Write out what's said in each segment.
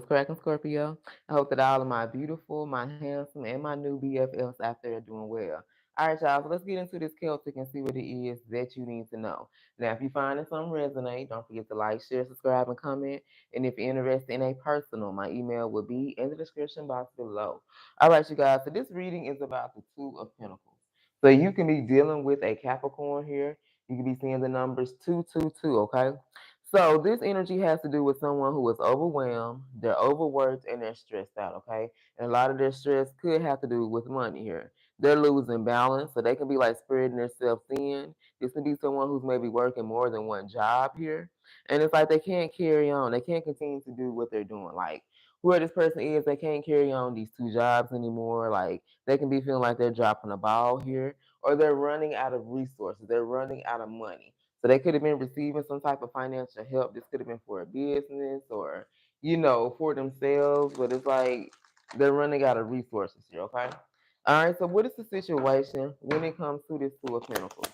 cracking, Scorpio? I hope that all of my beautiful, my handsome, and my new BFFs out there are doing well. All right, y'all, so let's get into this Celtic and see what it is that you need to know. Now, if you find that something resonate, don't forget to like, share, subscribe, and comment. And if you're interested in a personal, my email will be in the description box below. All right, you guys, so this reading is about the Two of Pentacles. So you can be dealing with a Capricorn here. You can be seeing the numbers 222, okay? So this energy has to do with someone who is overwhelmed, they're overworked, and they're stressed out, okay? And a lot of their stress could have to do with money here. They're losing balance, so they can be like spreading themselves thin. This could be someone who's maybe working more than one job here. And it's like they can't carry on. They can't continue to do what they're doing. Like whoever this person is, they can't carry on these two jobs anymore. Like they can be feeling like they're dropping a ball here, or they're running out of resources. They're running out of money. So they could have been receiving some type of financial help. This could have been for a business or, for themselves. But it's like they're running out of resources here, okay? All right, so what is the situation when it comes to this Two of Pentacles?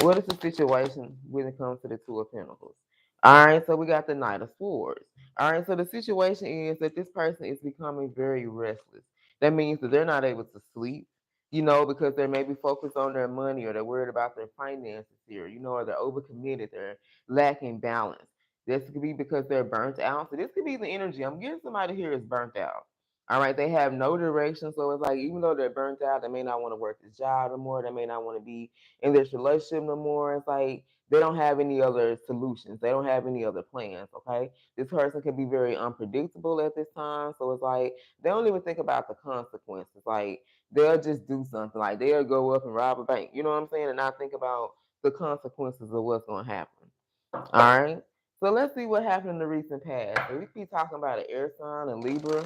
What is the situation when it comes to the Two of Pentacles? All right, so we got the Knight of Swords. All right, so the situation is that this person is becoming very restless. That means that they're not able to sleep, because they're maybe focused on their money or they're worried about their finances here, or they're overcommitted, they're lacking balance. This could be because they're burnt out. So this could be the energy. I'm getting somebody here is burnt out. All right, they have no direction. So it's like even though they're burnt out, they may not want to work this job anymore. They may not want to be in this relationship no more. It's like they don't have any other solutions. They don't have any other plans. Okay, this person can be very unpredictable at this time. So it's like they don't even think about the consequences. Like they'll just do something. Like they'll go up and rob a bank. You know what I'm saying? And not think about the consequences of what's going to happen. All right. So let's see what happened in the recent past. So we keep talking about an air sign, a Libra,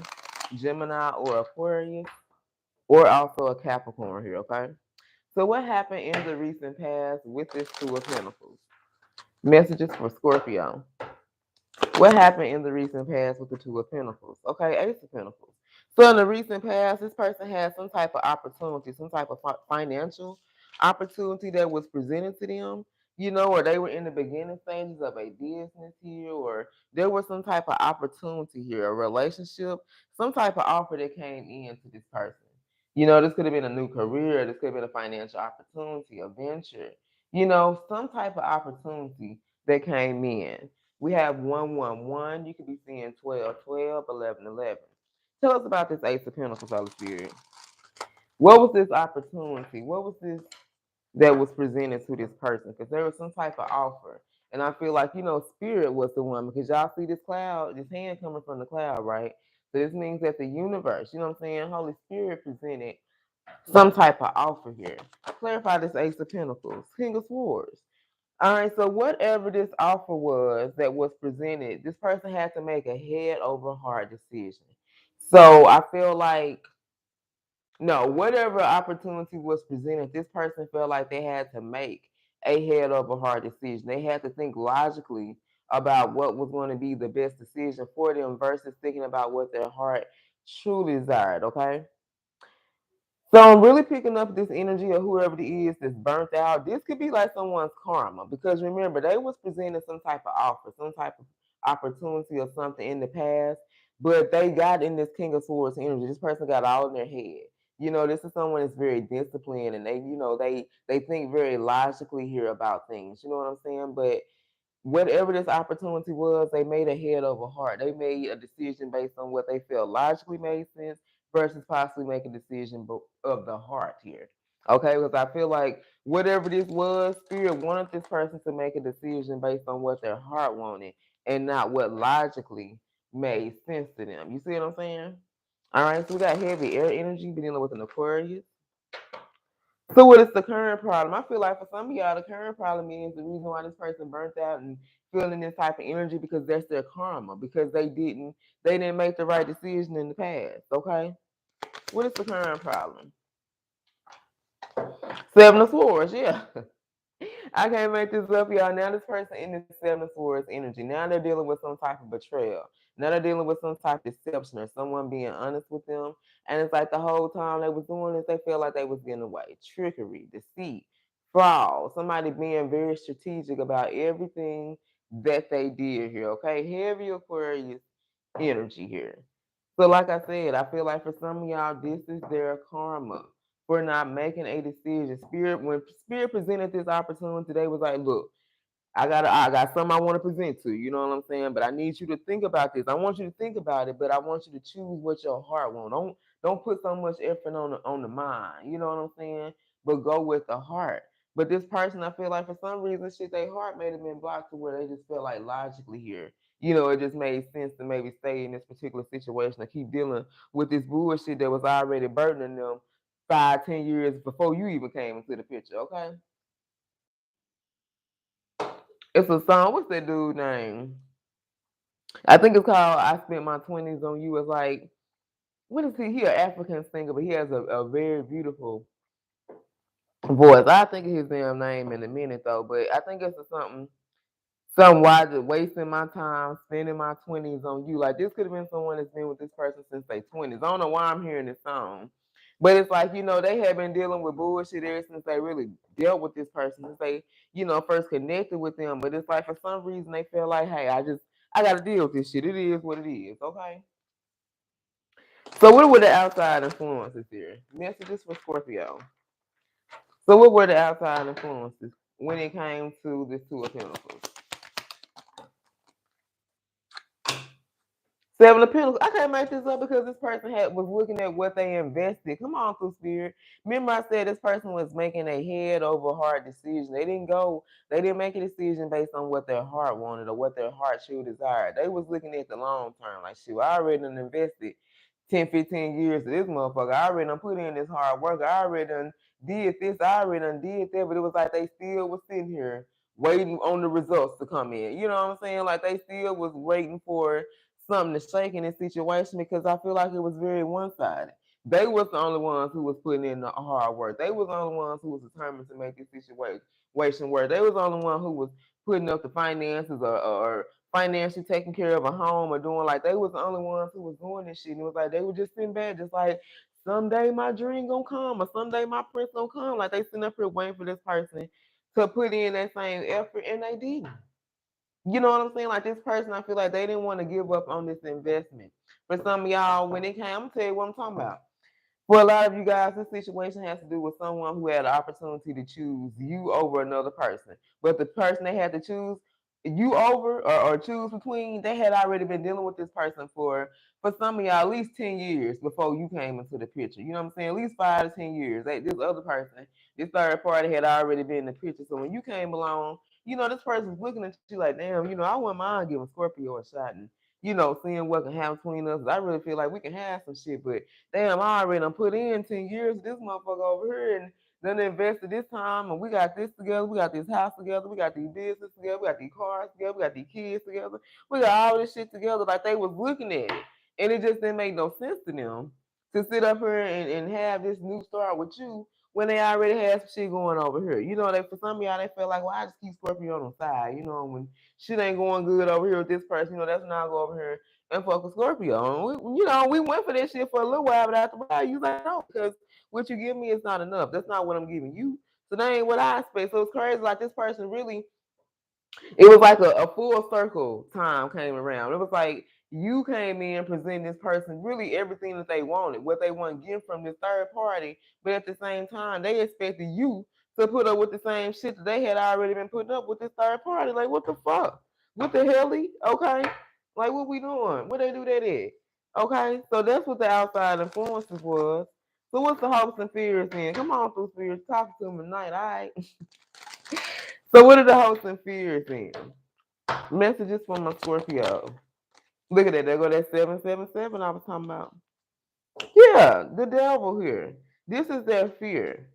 Gemini, or Aquarius, or also a Capricorn here. Okay. So what happened in the recent past with this Two of Pentacles? Messages for Scorpio. What happened in the recent past with the Two of Pentacles? Okay, Ace of Pentacles. So in the recent past, this person had some type of opportunity, some type of financial opportunity that was presented to them, or they were in the beginning stages of a business here, or there was some type of opportunity here, a relationship, some type of offer that came in to this person. This could have been a new career, this could have been a financial opportunity, a venture, some type of opportunity that came in. We have 111. You could be seeing 12, 12, 11, 11. Tell us about this Ace of Pentacles, Holy Spirit. What was this opportunity? What was this that was presented to this person? Because there was some type of offer. And I feel like, Spirit was the one because y'all see this cloud, this hand coming from the cloud, right? So this means that the universe, you know what I'm saying? Holy Spirit presented some type of offer here. Clarify this Ace of Pentacles, King of Swords. All right, so whatever this offer was that was presented, this person had to make a head over heart decision. So I feel like, no, whatever opportunity was presented, this person felt like they had to make a head over heart decision. They had to think logically about what was going to be the best decision for them versus thinking about what their heart truly desired, okay? So I'm really picking up this energy of whoever it is that's burnt out. This could be like someone's karma because remember they was presented some type of offer, some type of opportunity or something in the past, but they got in this King of Swords energy. This person got all in their head. This is someone that's very disciplined and they think very logically here about things. You know what I'm saying? But whatever this opportunity was, they made a head over heart. They made a decision based on what they felt logically made sense versus possibly making a decision of the heart here. Okay, because I feel like whatever this was, Spirit wanted this person to make a decision based on what their heart wanted and not what logically made sense to them. You see what I'm saying? All right, so we got heavy air energy, dealing with an Aquarius. So what is the current problem? I feel like for some of y'all, the current problem is the reason why this person burnt out and feeling this type of energy because that's their karma, because they didn't make the right decision in the past. Okay? What is the current problem? Seven of Swords, yeah. I can't make this up, y'all. Now this person in this Seven of Swords energy. Now they're dealing with some type of betrayal. Now they're dealing with some type of deception or someone being honest with them. And it's like the whole time they was doing this, they felt like they was getting away. Trickery, deceit, fraud. Somebody being very strategic about everything that they did here. Okay, heavy Aquarius energy here. So, like I said, I feel like for some of y'all, this is their karma for not making a decision. Spirit, when Spirit presented this opportunity, they was like, look, I got something I want to present to you. You know what I'm saying? But I need you to think about this. I want you to think about it, but I want you to choose what your heart wants. Don't put so much effort on the mind. You know what I'm saying? But go with the heart. But this person, I feel like for some reason, shit, their heart may have been blocked to where they just feel like logically here. It just made sense to maybe stay in this particular situation or keep dealing with this bullshit that was already burdening them 5, 10 years before you even came into the picture. Okay, it's a song. What's that dude name? I think it's called "I Spent My 20s on You." It's like, what is he? He an African singer, but he has a very beautiful voice. I think of his damn name in a minute though, but I think it's something why just wasting my time spending my 20s on you. Like this could have been someone that's been with this person since their 20s. I don't know why I'm hearing this song. But it's like, they have been dealing with bullshit ever since they really dealt with this person, since they, first connected with them. But it's like for some reason they feel like, hey, I gotta deal with this shit. It is what it is, okay? So what were the outside influences here? Messages for Scorpio. So what were the outside influences when it came to this Two of Pentacles? Seven of Pentacles. I can't make this up because this person was looking at what they invested. Come on, through Spirit. Remember, I said this person was making a head over heart decision. They didn't make a decision based on what their heart wanted or what their heart should desire. They was looking at the long term. Like, shoot, I already done invested 10, 15 years to this motherfucker. I already done put in this hard work. I already done did this. I already done did that. But it was like they still was sitting here waiting on the results to come in. You know what I'm saying? Like they still was waiting for something to shake in this situation because I feel like it was very one-sided. They was the only ones who was putting in the hard work. They was the only ones who was determined to make this situation work. They was the only one who was putting up the finances or financially taking care of a home or doing like they was the only ones who was doing this shit. And it was like they were just sitting back, just like someday my dream gonna come or someday my prince gonna come. Like they sitting up here waiting for this person to put in that same effort, and they didn't. You know what I'm saying? Like this person, I feel like they didn't want to give up on this investment. For some of y'all, when it came, I'm gonna tell you what I'm talking about. For a lot of you guys, this situation has to do with someone who had the opportunity to choose you over another person. But the person they had to choose you over or choose between, they had already been dealing with this person for some of y'all at least 10 years before you came into the picture. You know what I'm saying? At least 5 to 10 years. This other person, this third party had already been in the picture. So when you came along, this person's looking at you like, damn, I wouldn't mind giving Scorpio a shot and, seeing what can happen between us. I really feel like we can have some shit, but damn, I already done put in 10 years of this motherfucker over here and done invested this time and we got this together, we got this house together, we got these business together, we got these cars together, we got these kids together, we got all this shit together like they was looking at it. And it just didn't make no sense to them to sit up here and have this new start with you when they already had some shit going over here. They for some of y'all they feel like, well, I just keep Scorpio on the side. When shit ain't going good over here with this person, that's when I go over here and fuck with Scorpio. And we went for this shit for a little while, but after a while, you like, no, because what you give me is not enough. That's not what I'm giving you. So that ain't what I expect. So it's crazy. Like this person really, it was like a full circle time came around. It was like you came in presenting this person really everything that they wanted, what they want to get from this third party, but at the same time, they expected you to put up with the same shit that they had already been putting up with this third party. Like, what the fuck? What the hell? Okay? Like, what we doing? What they do that at? Okay? So that's what the outside influences was. So what's the hopes and fears then? Come on, through fears. Talk to them tonight, all right? So what are the hopes and fears then? Messages from my Scorpio. Look at that. There go that 777 I was talking about. Yeah, the devil here. This is their fear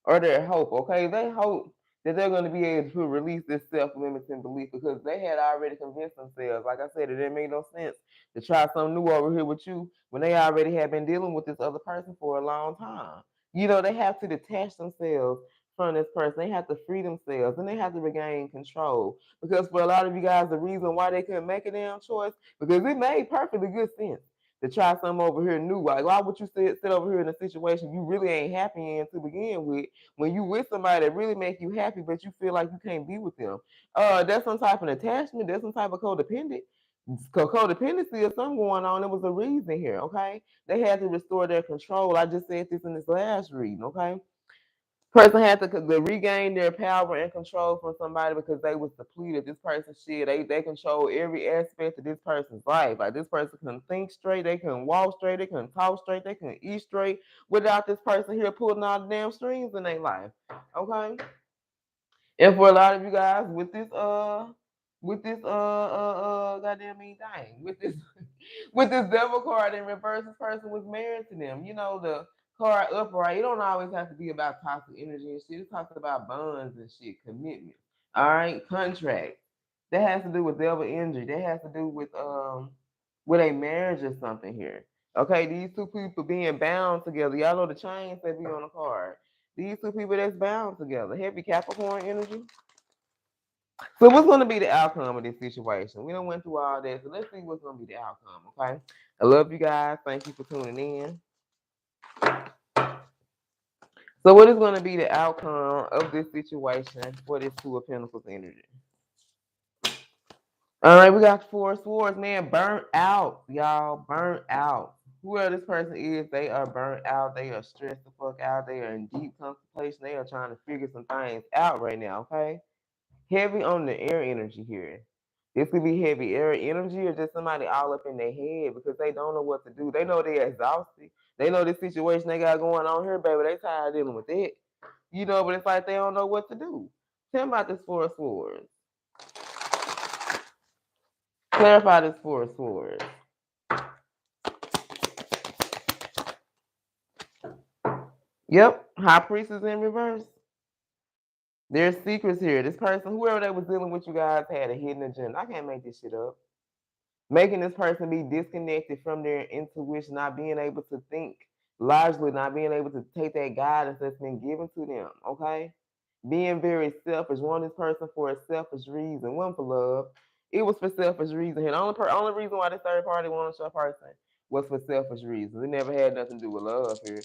or their hope, okay? They hope that they're going to be able to release this self-limiting belief because they had already convinced themselves. Like I said, it didn't make no sense to try something new over here with you when they already have been dealing with this other person for a long time. They have to detach themselves from this person. They have to free themselves and they have to regain control. Because for a lot of you guys, the reason why they couldn't make a damn choice, because it made perfectly good sense to try something over here new. Like, why would you sit over here in a situation you really ain't happy in to begin with when you with somebody that really make you happy, but you feel like you can't be with them? That's some type of attachment. That's some type of codependent. codependency or something going on. There was a reason here, okay? They had to restore their control. I just said this in this last reading, okay? Person had to regain their power and control from somebody because they was depleted. This person shit, they control every aspect of this person's life. Like this person couldn't think straight, they couldn't walk straight, they couldn't talk straight, they couldn't eat straight without this person here pulling all the damn strings in their life. Okay? And for a lot of you guys, with this goddamn mean thing, with this with this devil card in reverse, this person was married to them. You know, the card upright, it don't always have to be about toxic energy and shit. It talks about bonds and shit, commitment. All right, contract. That has to do with devil energy. That has to do with a marriage or something here. Okay, these two people being bound together. Y'all know the chains that be on the card. These two people that's bound together. Heavy Capricorn energy. So what's going to be the outcome of this situation? We don't went through all that, so let's see what's going to be the outcome, okay? I love you guys. Thank you for tuning in. So what is going to be the outcome of this situation for this Two of Pentacles energy? All right, we got Four of Swords, man, burnt out, y'all, burnt out. Whoever this person is, they are burnt out. They are stressed the fuck out. They are in deep contemplation. They are trying to figure some things out right now, okay? Heavy on the air energy here. This could be heavy air energy or just somebody all up in their head because they don't know what to do. They know they're exhausted. They know this situation they got going on here, baby. They tired of dealing with it. You know, but it's like they don't know what to do. Tell me about this Four of Swords. Clarify this Four of Swords. Yep, High Priestess in reverse. There's secrets here. This person, whoever they was dealing with, you guys had a hidden agenda. I can't make this shit up. Making this person be disconnected from their intuition, not being able to think logically, not being able to take that guidance that's been given to them, okay? Being very selfish, wanting this person for a selfish reason, one for love. It was for selfish reason. And the only reason why this third party wanted your person was for selfish reasons. It never had nothing to do with love here,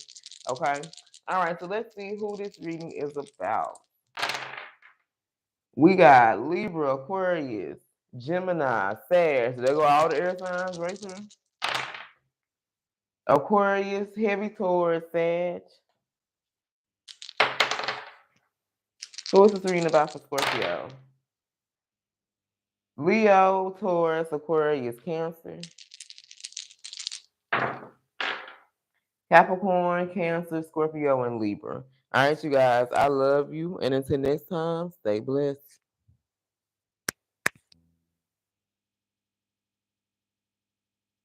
okay? All right, so let's see who this reading is about. We got Libra, Aquarius, Gemini, Sag. So there go all the air signs right here. Aquarius, heavy Taurus, Sag. Who is this reading about for Scorpio? Leo, Taurus, Aquarius, Cancer. Capricorn, Cancer, Scorpio, and Libra. All right, you guys, I love you. And until next time, stay blessed.